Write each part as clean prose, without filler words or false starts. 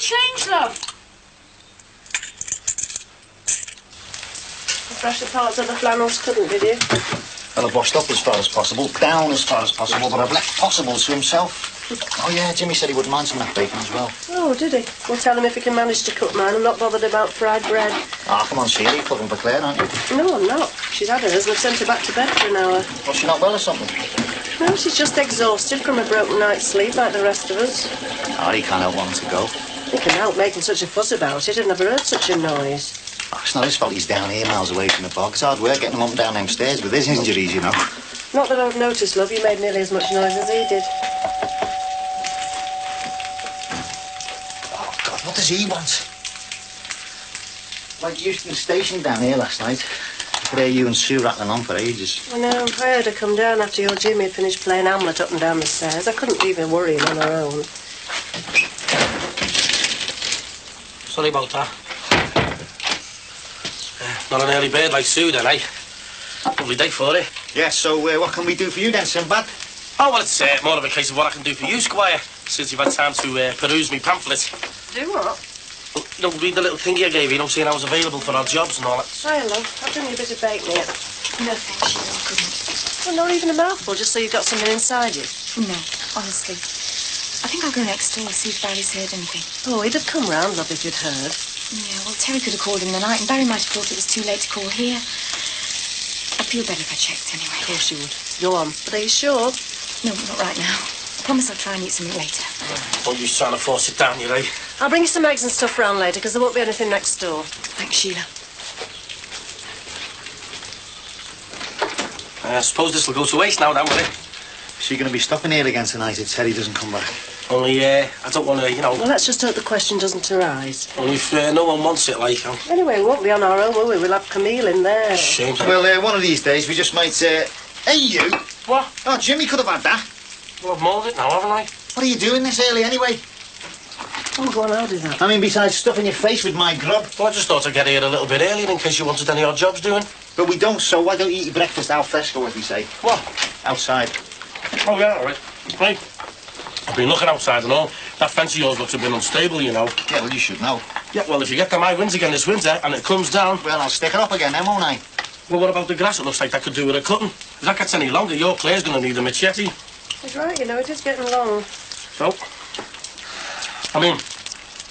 change, love? You brushed the parts of the flannels, couldn't, did you? Well, I've washed up as far as possible, down as far as possible, but I've left possible to himself. Oh, yeah, Jimmy said he wouldn't mind some of that bacon as well. Oh, did he? Well, tell him if he can manage to cook mine. I'm not bothered about fried bread. Ah, come on, Sheila, you're cooking for Claire, aren't you? No, I'm not. She's had hers and I've sent her back to bed for an hour. Was she not well or something? No, she's just exhausted from a broken night's sleep like the rest of us. Oh, he can't help wanting to go. He can help making such a fuss about it. I've never heard such a noise. Oh, it's not his fault he's down here miles away from the bog. It's hard work getting him up and down them stairs with his injuries, you know. Not that I've noticed, love. You made nearly as much noise as he did. Oh, God, what does he want? Like Euston Station down here last night. I could hear you and Sue rattling on for ages. I know. I heard her come down after your Jimmy had finished playing Hamlet up and down the stairs. I couldn't leave her worrying on her own. Sorry about that. Not an early bird like Sue, then, eh? Lovely day for it. Yeah, so what can we do for you then, Sinbad? Oh, well, it's more of a case of what I can do for you, Squire, since you've had time to peruse me pamphlet. Do what? Well, you know, read the little thingy I gave you, saying I was available for our jobs and all that. Hi, love. I've done you a bit of bacon here. No, thanks, Sheila, I couldn't. Well, not even a mouthful, just so you've got something inside you. No, honestly. I think I'll go next door, see if Barry's heard anything. Oh, he'd have come round, love, if you'd heard. Yeah, well, Terry could have called in the night, and Barry might have thought it was too late to call here. I'd feel better if I checked anyway. Of course you would. Go on. But are you sure? No, not right now. I promise I'll try and eat something later. Don't you trying to force it down, you eh? I'll bring you some eggs and stuff round later, because there won't be anything next door. Thanks, Sheila. I suppose this will go to waste now, then, will it? Is she going to be stopping here again tonight if Terry doesn't come back? Only, I don't want to, Well, let's just hope the question doesn't arise. Only if no one wants it, like, Anyway, we won't be on our own, will we? We'll have Camille in there. Shame. Well, one of these days we just might, Hey, you! What? Oh, Jimmy could have had that. Well, I've mauled it now, haven't I? What are you doing this early anyway? Oh, go on, I'll do that. I mean, besides stuffing your face with my grub. Well, I just thought I'd get here a little bit earlier in case you wanted any odd jobs doing. But we don't, so why don't you eat your breakfast al fresco, as we say? What? Outside. Oh, yeah, all right. Right. I've been looking outside and all. That fence of yours looks a bit unstable, Yeah, well, you should know. Yeah, well, if you get them high winds again this winter and it comes down... Well, I'll stick it up again then, won't I? Well, what about the grass? It looks like that could do with a cutting. If that gets any longer, your Claire's going to need a machete. He's right, it is getting long. So, I mean,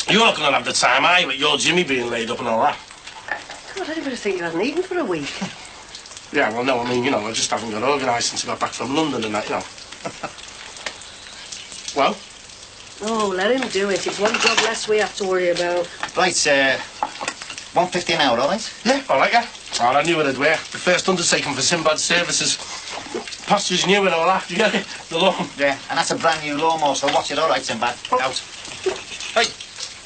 you're not going to have the time, are you, with your Jimmy being laid up and all that? God, I didn't think you hadn't eaten for a week. Yeah, well, no, I mean, I just haven't got organised since I got back from London and that, Well? Oh, let him do it. It's one job less we have to worry about. Right, $1.50 an hour, all right? Yeah, all right, yeah. Oh, I knew it'd work. The first undertaking for Sinbad Services. Pastures new and all that, you get it? The lawn. Yeah, and that's a brand new lawnmower, so watch it all right, Sinbad. Out. Hey.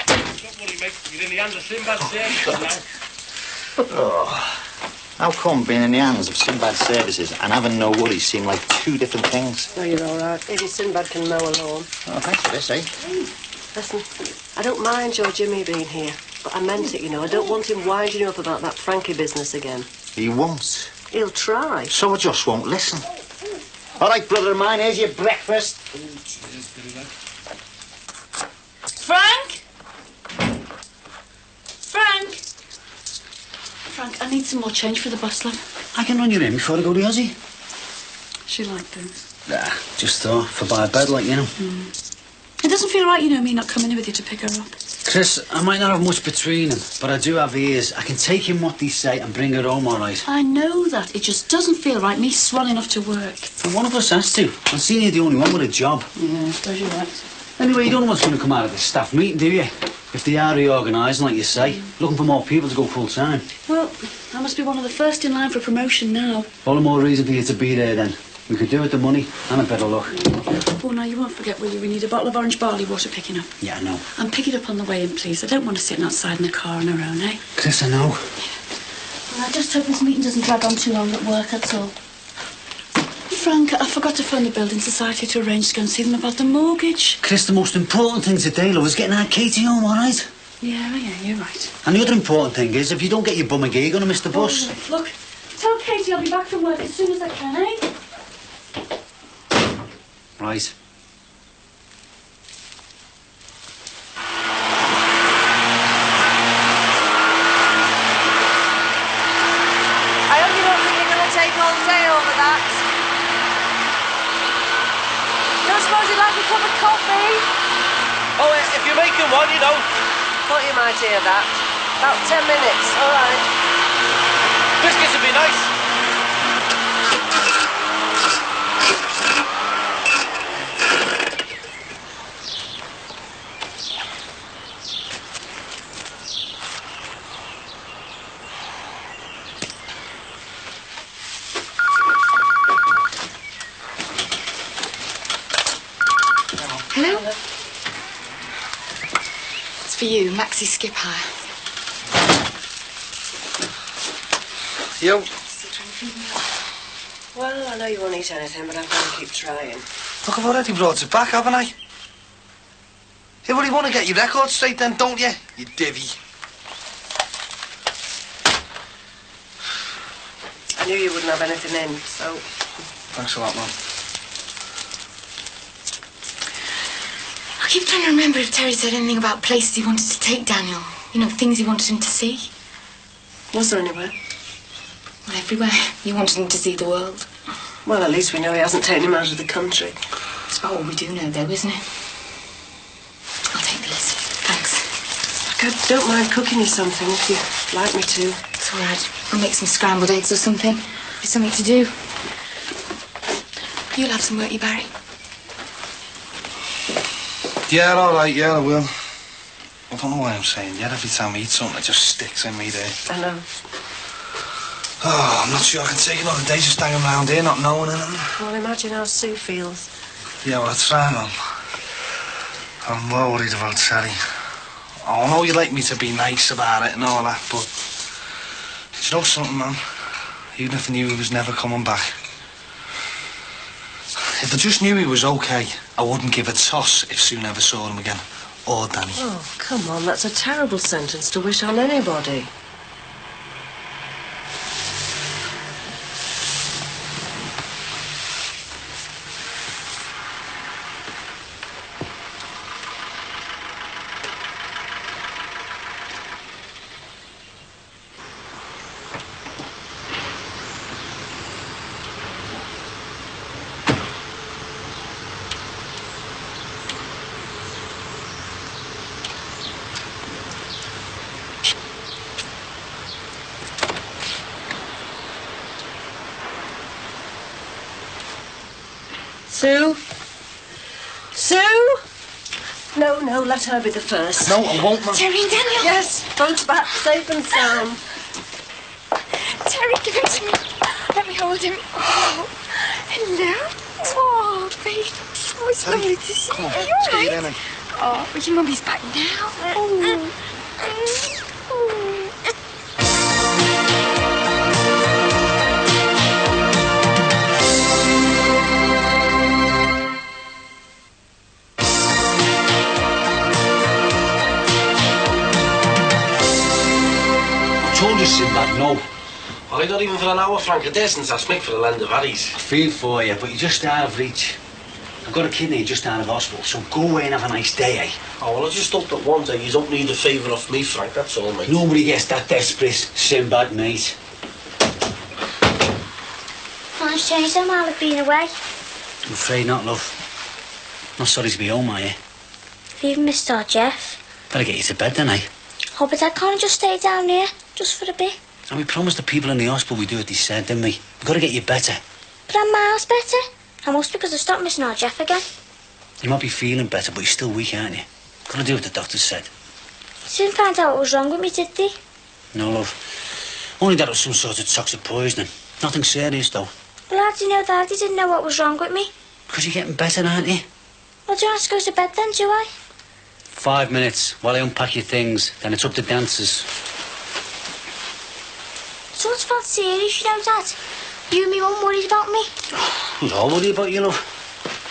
Don't worry, mate. You're in the hands of Sinbad Services now. Oh. How come being in the hands of Sinbad Services and having no worries seem like two different things? No, you're all right. Even Sinbad can mow a lawn. Oh, thanks for this, eh? Listen, I don't mind your Jimmy being here, but I meant it, I don't want him winding you up about that Frankie business again. He won't. He'll try. So I just won't listen. All right, brother of mine, here's your breakfast. Frank? Frank? Frank, I need some more change for the bus, love. I can run you in before I go to Ozzy. She like those. Nah, just thought, for by bed, like, It doesn't feel right, me not coming in with you to pick her up. Chris, I might not have much between them, but I do have ears. I can take in what they say and bring it home all right. I know that. It just doesn't feel right, me swanning off to work. And one of us has to. I'm seeing you're the only one with a job. Yeah, I suppose you're right. Anyway, you don't know what's going to come out of this staff meeting, do you? If they are reorganising, like you say, looking for more people to go full-time. Well, I must be one of the first in line for promotion now. All the more reason for you to be there, then. We could do with the money and a better luck. Oh, now, you won't forget, will you? We need a bottle of orange barley water picking up. Yeah, I know. And pick it up on the way in, please. I don't want her sitting outside in the car on her own, eh? Chris, I know. Well, I just hope this meeting doesn't drag on too long at work, that's all. Frank, I forgot to phone the Building Society to arrange to go and see them about the mortgage. Chris, the most important thing today, love, is getting our Katie home, all right? Yeah, you're right. And the other important thing is, if you don't get your bum again, you're going to miss the bus. Oh, look, tell Katie I'll be back from work as soon as I can, eh? Right. Jamaican one, you know. Thought you might hear that. About 10 minutes, all right. Biscuits would be nice. Hello? It's for you, Maxi Skip Hire. Yo. Well, I know you won't eat anything, but I'm going to keep trying. Look, I've already brought it back, haven't I? Yeah, well, you want to get your record straight then, don't you? You divvy. I knew you wouldn't have anything in, so... Thanks a lot, man. I keep trying to remember if Terry said anything about places he wanted to take Daniel. You know, things he wanted him to see. Was there anywhere? Well, everywhere. He wanted him to see the world. Well, at least we know he hasn't taken him out of the country. It's about all we do know, though, isn't it? I'll take the list. Thanks. Look, I don't mind cooking you something if you'd like me to. It's all right. I'll make some scrambled eggs or something. There's something to do. You'll have some, won't you, Barry? Yeah, all right, yeah, I will. I don't know why I'm saying yeah. Every time I eat something, it just sticks in me there. I know. Oh, I'm not sure I can take another day just hanging around here, not knowing anything. Well, imagine how Sue feels. Yeah, well, that's right, I'm more worried about Sally. Oh, I know you like me to be nice about it and all that, but... You know something, man? Even if I knew he was never coming back. If I just knew he was okay, I wouldn't give a toss if Sue never saw him again. Or Danny. Oh, come on, that's a terrible sentence to wish on anybody. Sue? Sue? No, no, let her be the first. No, I won't, man. Terry and Daniel! Yes, both back, safe and sound. Terry, give him to me. Let me hold him. Oh, hello. Oh, babe. Oh, it's lovely to see Come on, you. let's get you Right? in and... Oh, but your mummy's back now. Oh. I told you, Sinbad, no. Well, I got even for an hour, Frank. I dare since I smig for the land of Harry's. I feel for you, but you're just out of reach. I've got a kidney just out of hospital, so go away and have a nice day, eh? Oh, well, I just hope that one day you don't need a favour off me, Frank, that's all, mate. Nobody gets that desperate, Sinbad, mate. Nice change them while I've been away. I'm afraid not, love. Not sorry to be home, are you? Have you even missed our Jeff? Better get you to bed then, eh? Oh, but I can't just stay down here, just for a bit. And we promised the people in the hospital we'd do what they said, didn't we? We've got to get you better. But I'm miles better. And must because I stopped missing our Jeff again. You might be feeling better, but you're still weak, aren't you? Got to do what the doctor said. They didn't find out what was wrong with me, did they? No, love. Only that it was some sort of toxic poisoning. Nothing serious, though. Well, how do you know that? They didn't know what was wrong with me. Because you're getting better, aren't you? Well, do you have to go to bed then, do I? 5 minutes while I unpack your things. Then it's up to dancers. So what's about serious, you know, Dad? You and me mum worried about me? Who's all worried about you, love?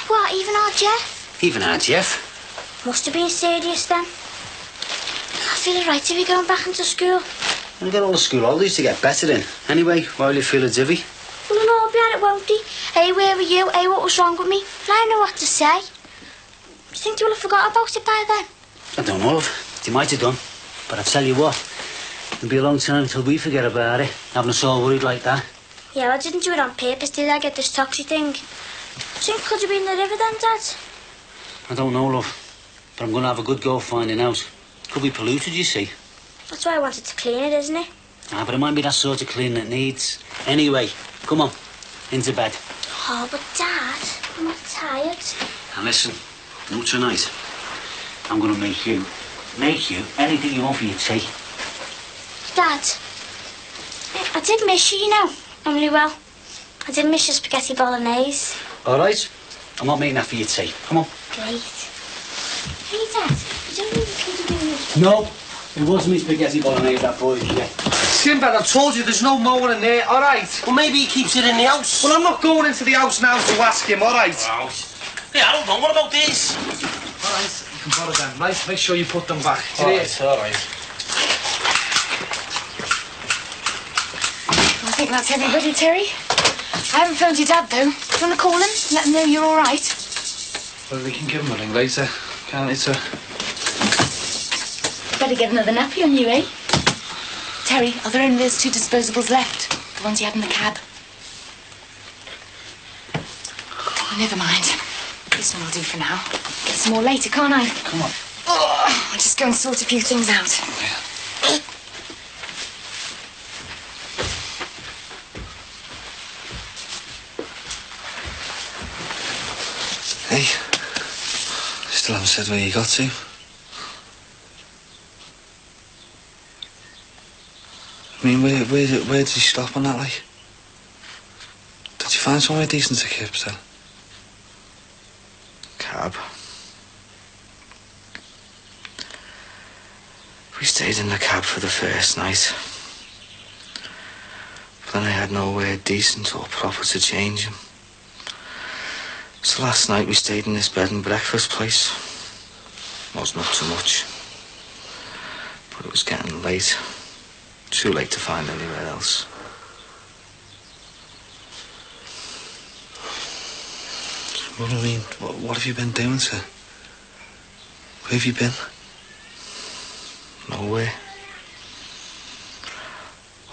What, even our Jeff? Even our Jeff. Must have been serious then. I feel alright to be going back into school. I'll get all the school holidays to get better in. Anyway, while you feel a divvy. Well, they'll all be on it, won't they? Hey, where were you? Hey, what was wrong with me? And I know what to say. You think they will have forgot about it by then? I don't know, love. They might have done. But I tell you what, it'll be a long time until we forget about it, having us all worried like that. Yeah, I didn't do it on purpose, did I? Get this toxic thing. I think it could have been the river then, Dad. I don't know, love. But I'm going to have a good go finding out. Could be polluted, you see. That's why I wanted to clean it, isn't it? Ah, but it might be that sort of cleaning it needs. Anyway, come on, into bed. Oh, but Dad, I'm not tired. And listen, not tonight. I'm going to make you anything you want for your tea. Dad, I did miss you, you know. Only, well, I did miss your spaghetti bolognese. All right, I'm not making that for your tea. Come on. Great. Hey, Dad, you don't need to do this. No, it wasn't me spaghetti bolognese that boy shit. Sinbad, I told you there's no mower in there, all right? Well, maybe he keeps it in the house. Well, I'm not going into the house now to ask him, all right? Oh, yeah, I don't know. What about this? All right, you can borrow them, right? Make sure you put them back. All right. I think that's everybody, Terry. I haven't phoned your dad, though. Do you want to call him? Let him know you're all right? Well, we can give him a ring later, can't we, sir? Better get another nappy on you, eh? Terry, are there only those 2 disposables left? The ones you had in the cab? Oh, never mind. This one will do for now. Get some more later, can't I? Come on. Oh, I'll just go and sort a few things out. Yeah. Hey, still haven't said where you got to. I mean, where did you stop on that, like? Did you find somewhere decent to keep still? Cab. We stayed in the cab for the first night. But then I had nowhere decent or proper to change him. So last night we stayed in this bed and breakfast place. Wasn't up to much. But it was getting late. Too late to find anywhere else. What do you mean? What have you been doing, sir? Where have you been? Nowhere.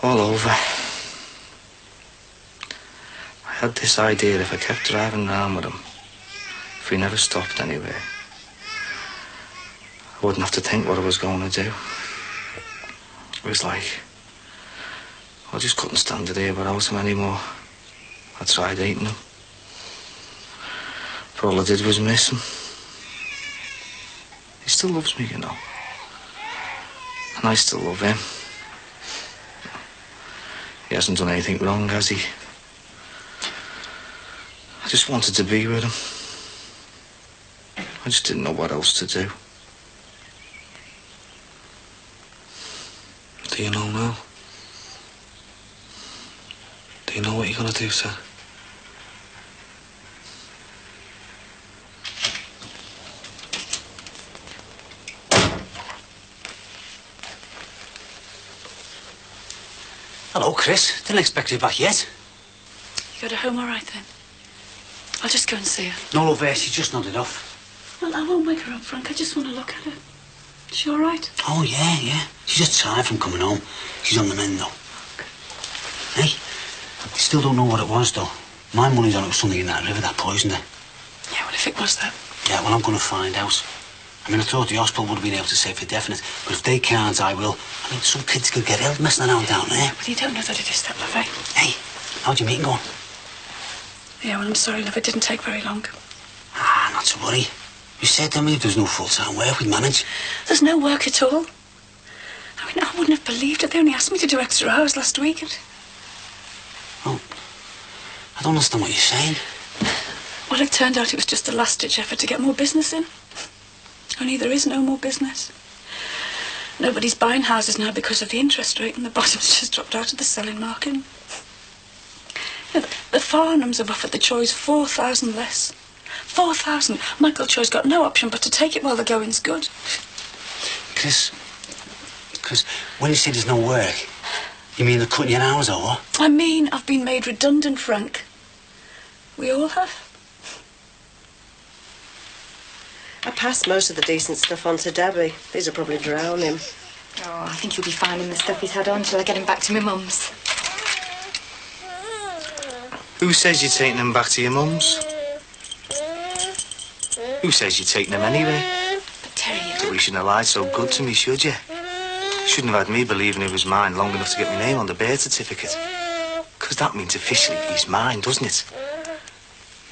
All over. I had this idea if I kept driving around with him, if we never stopped anywhere, I wouldn't have to think what I was going to do. It was like, I just couldn't stand it here without him anymore. I tried eating him. But all I did was miss him. He still loves me, you know. And I still love him. He hasn't done anything wrong, has he? I just wanted to be with him. I just didn't know what else to do. Do you know now? Do you know what you're gonna do, sir? Hello, Chris. Didn't expect you back yet. You got her home all right, then? I'll just go and see her. No, love, she just nodded off. Well, I won't wake her up, Frank. I just want to look at her. Is she all right? Oh, yeah. She's just tired from coming home. She's on the mend, though. Hey, you still don't know what it was, though. My money's on it was something in that river that poisoned her. Yeah, well, if it was that. Yeah, well, I'm going to find out. I mean, I thought the hospital would have been able to say for definite, but if they can't, I will. I mean, some kids could get ill messing around down there. Well, you don't know that it is that, love, eh? Hey, how'd your meeting go? Yeah, well, I'm sorry, love. It didn't take very long. Ah, not to worry. You said to me if there was no full-time work, we'd manage. There's no work at all. I mean, I wouldn't have believed it. They only asked me to do extra hours last week. Oh, I don't understand what you're saying. Well, it turned out it was just a last-ditch effort to get more business in. Only there is no more business. Nobody's buying houses now because of the interest rate, and the bottom's just dropped out of the selling market. You know, the Farnhams have offered the Choys 4,000 less. 4,000. Michael Choy's got no option but to take it while the going's good. Chris, when you say there's no work, you mean they're cutting your hours or what? I mean, I've been made redundant, Frank. We all have. I passed most of the decent stuff on to Debbie. These will probably drown him. Oh, I think he'll be fine in the stuff he's had on till I get him back to my mum's. Who says you're taking him back to your mum's? Who says you're taking him anywhere? But Well, you shouldn't have lied so good to me, should you? Shouldn't have had me believing it was mine long enough to get my name on the birth certificate. Because that means officially he's mine, doesn't it?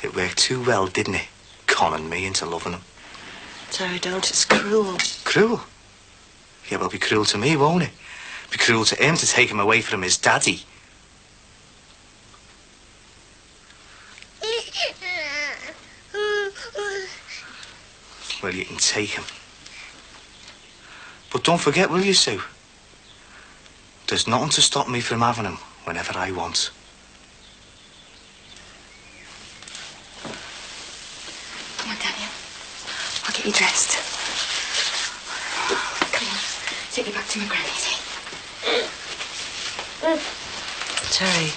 It worked too well, didn't it? Conning me into loving him. Terry, don't. It's cruel. Cruel? Yeah, well, it'll be cruel to me, won't it? Be cruel to him to take him away from his daddy. Well, you can take him. But don't forget, will you, Sue? There's nothing to stop me from having him whenever I want. Come on, Daniel. I'll get you dressed. Come on. Take you back to my granny's. Terry.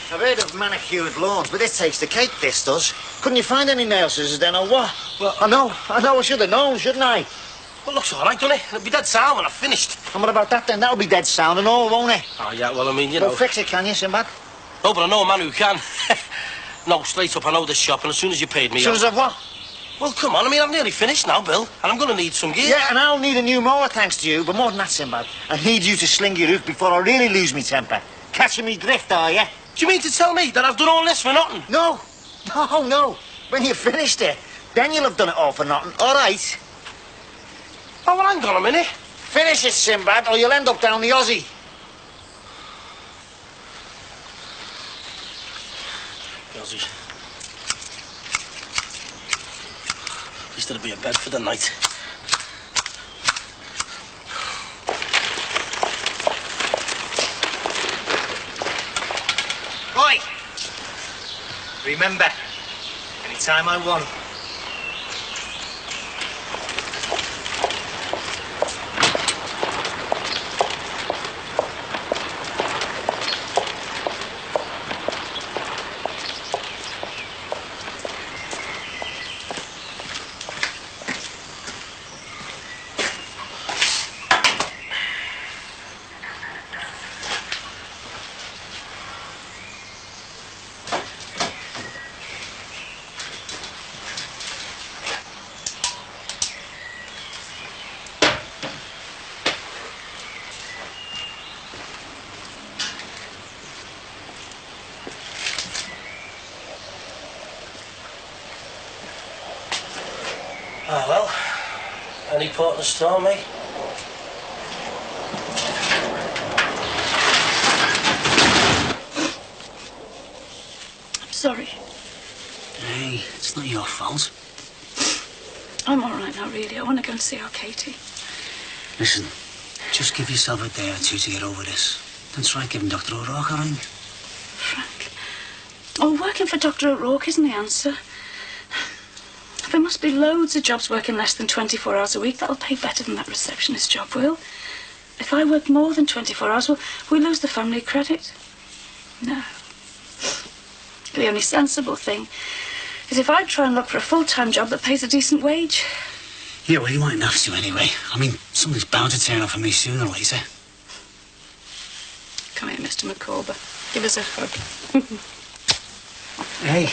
I've heard of manicured lawns, but this takes the cake, this does. Couldn't you find any nail scissors then, or what? Well, I know, I should have known, shouldn't I? Well, looks all right, doesn't it? It'll be dead sound when I've finished. And what about that then? That'll be dead sound and all, won't it? Oh, yeah, well, I mean, you Well, know... fix it, can you, Sinbad? No, but I know a man who can. No, straight up, I know this shop, and as soon as you paid me... As soon as I've what? Well, come on, I mean, I'm nearly finished now, Bill, and I'm going to need some gear. Yeah, and I'll need a new mower thanks to you, but more than that, Sinbad, I need you to sling your roof before I really lose me temper. Catching me drift, are you? Do you mean to tell me that I've done all this for nothing? No. When you've finished it, then you'll have done it all for nothing, all right? Oh, well, hang on a minute. Finish it, Sinbad, or you'll end up down the Aussie. Aussie. At least it'll be a bed for the night. Oi! Remember, anytime I want. Ah, well, any port in the storm, eh? I'm sorry. Hey, it's not your fault. I'm all right now, really. I want to go and see our Katie. Listen, just give yourself a day or two to get over this. Then try giving Dr. O'Rourke a ring. Frank. Oh, working for Dr. O'Rourke isn't the answer. There must be loads of jobs working less than 24 hours a week. That'll pay better than that receptionist job will. If I work more than 24 hours, will we lose the family credit? No. The only sensible thing is if I try and look for a full-time job that pays a decent wage. Yeah, well, you mightn't have to anyway. I mean, something's bound to turn up for me sooner or later. Come here, Mr. Micawber. Give us a hug. Hey,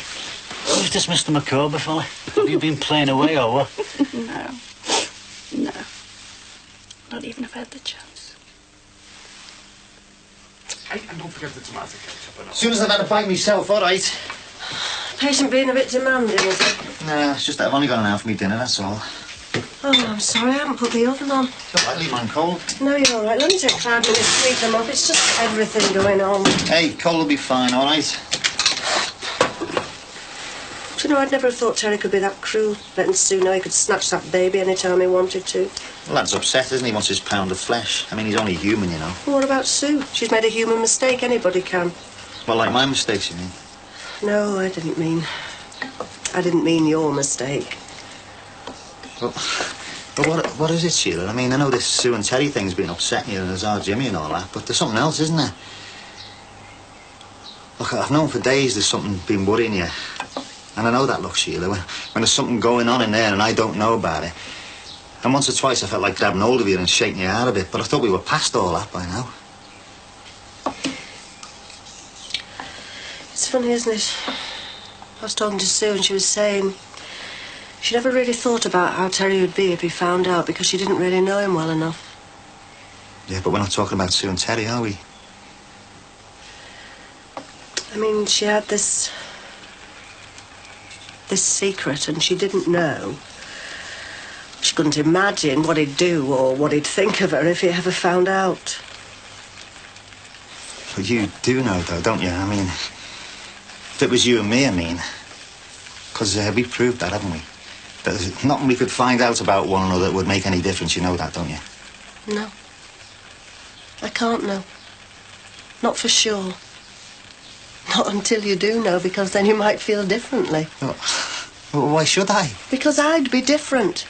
who's this Mr. Micawber fella? Have you been playing away or what? No. Not even if I had the chance. Hey, and don't forget the tomato ketchup. As soon as I've had a bite myself, all right. Patient being a bit demanding, is it? Nah, it's just that I've only got an hour for me dinner, that's all. Oh, I'm sorry, I haven't put the oven on. It's all right, leave mine cold. No, you're all right. Let me take 5 minutes to heat them up. It's just everything going on. Hey, cold will be fine, all right? Do you know, I'd never have thought Terry could be that cruel, letting Sue know he could snatch that baby any time he wanted to. Well, that's upset, isn't he? Wants his pound of flesh. I mean, he's only human, you know. Well, what about Sue? She's made a human mistake. Anybody can. Well, like my mistakes, you mean? No, I didn't mean your mistake. Well, but what is it, Sheila? I mean, I know this Sue and Terry thing's been upsetting you, and there's our Jimmy and all that, but there's something else, isn't there? Look, I've known for days there's something been worrying you. And I know that, look, Sheila, when there's something going on in there and I don't know about it, And once or twice I felt like grabbing hold of you and shaking you out a bit, but I thought we were past all that by now. It's funny, isn't it? I was talking to Sue and she was saying she never really thought about how Terry would be if he found out because she didn't really know him well enough. Yeah, but we're not talking about Sue and Terry, are we? I mean, she had this secret and she didn't know. She couldn't imagine what he'd do or what he'd think of her if he ever found out. But you do know, though, don't you? I mean, if it was you and me, I mean. Because we proved that, haven't we? There's nothing we could find out about one another that would make any difference. You know that, don't you? No. I can't know. Not for sure. Not until you do know, because then you might feel differently. Well, why should I? Because I'd be different.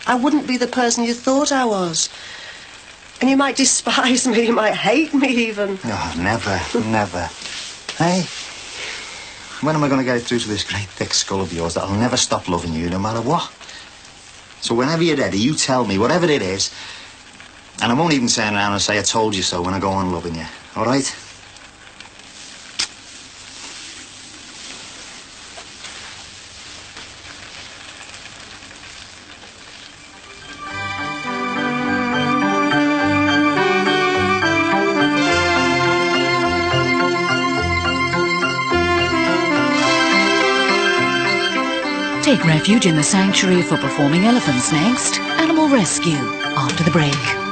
I wouldn't be the person you thought I was. And you might despise me, you might hate me even. Oh, never, never. Hey, when am I going to get through to this great thick skull of yours that I'll never stop loving you no matter what? So whenever you're ready, you tell me, whatever it is, and I won't even turn around and say I told you so when I go on loving you, all right? Take refuge in the sanctuary for performing elephants next. Animal Rescue after the break.